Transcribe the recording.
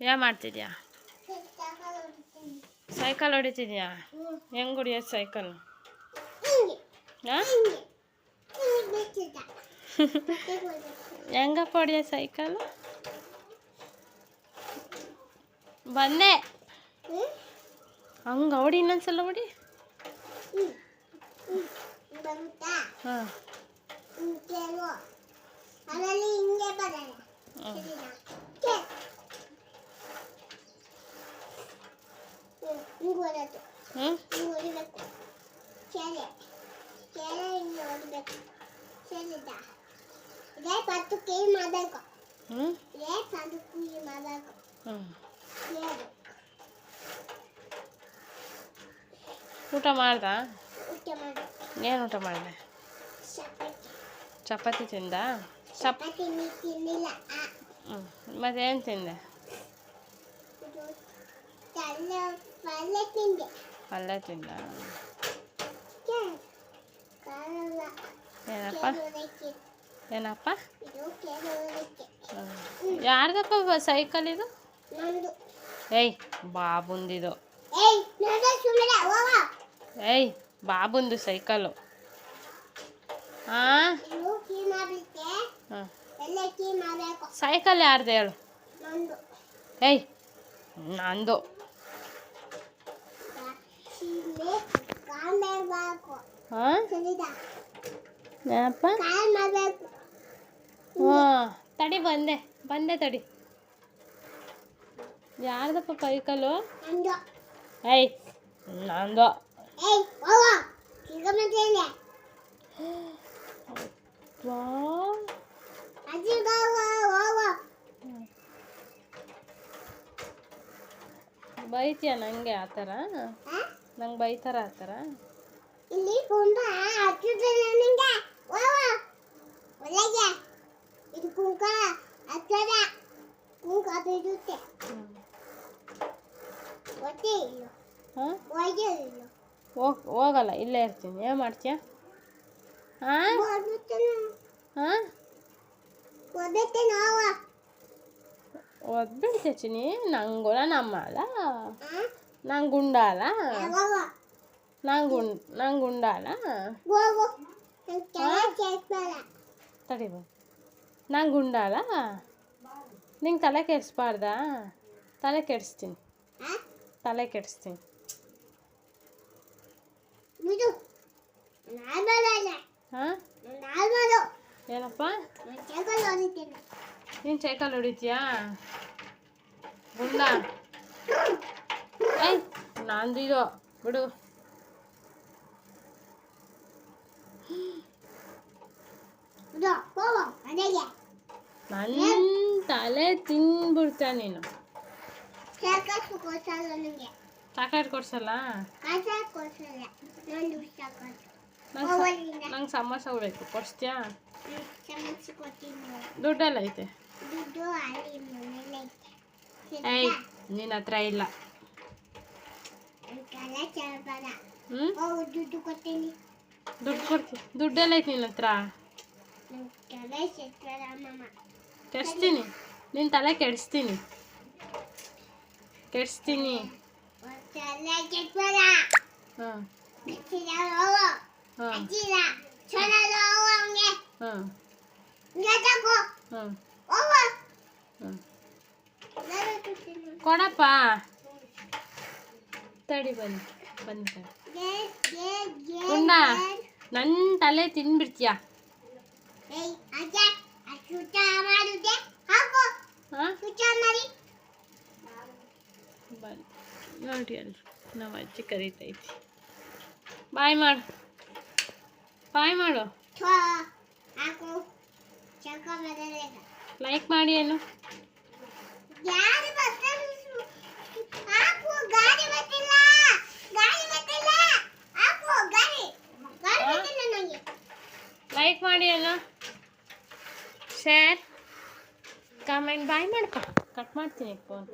ಏನು ಮಾಡ್ತಿದ್ಯಾ? ಸೈಕಲ್ ಹೊಡಿತಿದ್ಯಾ? ಹೆಂಗೆ ಹೊಡಿಯೋದು ಸೈಕಲ್? ಹೆಂಗಪ್ಪ ಹೊಡಿಯೋದು ಸೈಕಲ್? ಬಂದೆ ಹಂಗೆ ಹೊಡಿ, ಇನ್ನೊಂದ್ಸಲ ಹೊಡಿ. ಹಾಂ ಊಟ ಮಾಡ್ದಾ? ಏನು ಊಟ ಮಾಡಿದೆ? ಚಪಾತಿ ತಿಂದ? ಮತ್ತೇನು ತಿಂದೆ? ಪಲ್ಯ ತಿಂದ? ಏನಪ್ಪ ಯಾರ್ದಪ್ಪ ಸೈಕಲ್ ಇದು? ಏಯ್ ಬಾಬುಂದಿದು. ಏಯ್ ಬಾಬುಂದು ಸೈಕಲ್ಲು. ಹಾಂ ಸೈಕಲ್ ಯಾರ್ದು ಹೇಳು? ಏಯ್ ನಂದು. ಹಾಂ ಏನಪ್ಪ? ಹಾಂ ತಡಿ, ಬಂದೆ ತಡಿ. ಯಾರ್ದಪ್ಪ ಸೈಕಲ್ಲು? ಏಯ್ ನಂದು. ಬೈತೀಯ ನಂಗೆ ಆ ಥರ? ನಂಗೆ ಬೈತಾರ ಆ ಥರ? ಹೋಗಲ್ಲ, ಇಲ್ಲೇ ಇರ್ತೀನಿ. ಏನು ಮಾಡ್ತೀಯ? ಹಾಂ ಹಾಂ ಒದ್ಬಿಡ್ತೀಯ ಚಿನಿ? ನಂಗೆ ನಮ್ಮಲ್ಲ, ನಂಗೆ ಗುಂಡಾಲ, ನಂಗೆ ಗುಂಡಾಲ. ತಡಿ ಬಾ, ನಂಗೆ ಗುಂಡಾಲ. ನಿಂಗೆ ತಲೆ ಕೆಡಿಸ್ಬಾರ್ದಾ? ತಲೆ ಕೆಡಿಸ್ತೀನಿ. ಹಾಂ ಏನಪ್ಪ? ನೀನು ಸೈಕಲ್ ಹೊಡಿತೀಯಾ? ಗುಂಡ ಏಯ್ ನಂದಿದು ಬಿಡು. ನನ್ನ ತಲೆ ತಿನ್ಬಿಡ್ತೀಯ ನೀನು. ಚಾಕ್ಲೇಟ್ ಕೊಡ್ಸಲ್ಲ? ನಂಗೆ ಸಮೋಸ ಬೇಕು, ಕೊಡಿಸ್ತೀಯಾ? ದುಡ್ಡೆಲ್ಲ ಐತೆ? ಏಯ್ ನಿನ್ನ ಹತ್ರ ಇಲ್ಲ. ದುಡ್ಡು ಕೊಡ್ತೀನಿ. ದುಡ್ಡೆಲ್ಲ ಐತೆ ನಿನ್ನ ಹತ್ರ? ಕೆಡಿಸ್ತೀನಿ, ನಿನ್ನ ತಲೆ ಕೆಡಿಸ್ತೀನಿ. ಹಾಂ ಕೊಡಪ್ಪ. ತಡಿ ಬನ್ನಿ ಗುಂಡ, ನನ್ನ ತಲೆ ತಿನ್ಬಿಡ್ತೀಯ? ಬನ್ನಿ ನೋಡಿ ಅಲ್ಲಿ ನಮ್ಮ ಅಜ್ಜಿ ಕರೀತೈತಿ. ಬಾಯ್ ಮಾಡು. ಲೈಕ್ ಮಾಡಿ. ಏನು ಲೈಕ್ ಮಾಡಿ, ಏನು ಶೇರ್, ಕಮೆಂಟ್. ಬಾಯ್ ಮಾಡ್ಕೊ, ಕಟ್ ಮಾಡ್ತೀನಿ ಫೋನ್.